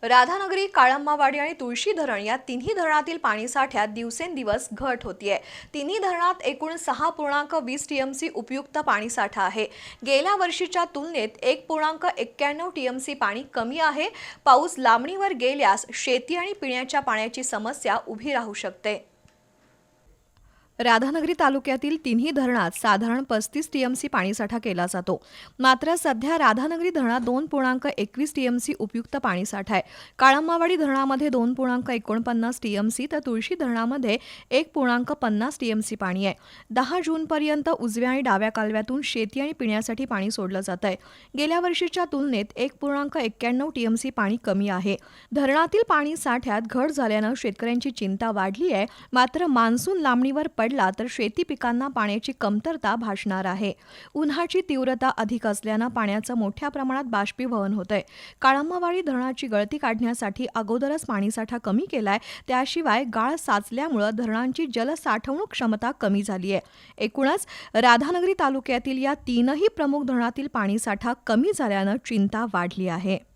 राधानगरी, काळंबावाडी आणि तुळशी धरण या तिन्ही धरणातील पाणीसाठ्यात दिवसेंदिवस घट होतीये। तिन्ही धरणात एकूण 6.20 टीएमसी उपयुक्त पाणीसाठा आहे। गेल्या वर्षीच्या तुलनेत 1.91 टीएमसी पाणी कमी आहे। पाऊस लांबणीवर गेल्यास शेती आणि पिण्याच्या पाण्याची समस्या उभी राहू शकते। राधानगरी तालुक्यातील तिन्ही धरणात साधारण 35 टीएमसी पाणीसाठा केला जातो। मात्र सध्या राधानगरी धरणात 2.21 टीएमसी उपयुक्त पाणीसाठा आहे। काळंबावाडी धरणामध्ये 2.49 टीएमसी तर तुळशी धरणामध्ये 1.50 टीएमसी पाणी आहे। 10 जूनपर्यंत उजव्या आणि डाव्या कालव्यातून शेती आणि पिण्यासाठी पाणी सोडलं जात आहे। गेल्या वर्षीच्या तुलनेत 1.91 टीएमसी पाणी कमी आहे। धरणातील पाणी साठ्यात घट झाल्यानं शेतकऱ्यांची चिंता वाढली आहे। मात्र मान्सून लांबणीवर तर शेती पिकांना पाण्याची कमतरता भासणार आहे। उन्हाची तीव्रता अधिक असल्यानं पाण्याचं मोठ्या प्रमाणात बाष्पीभवन होतंय। काळंबावाडी धरणाची गळती काढण्यासाठी अगोदरच पाणीसाठा कमी केलाय। त्याशिवाय गाळ साचल्यामुळे धरणांची जलसाठवणूक क्षमता कमी झाली आहे। एकूणच राधानगरी तालुक्यातील या तीनही प्रमुख धरणातील पाणीसाठा कमी झाल्यानं चिंता वाढली आहे।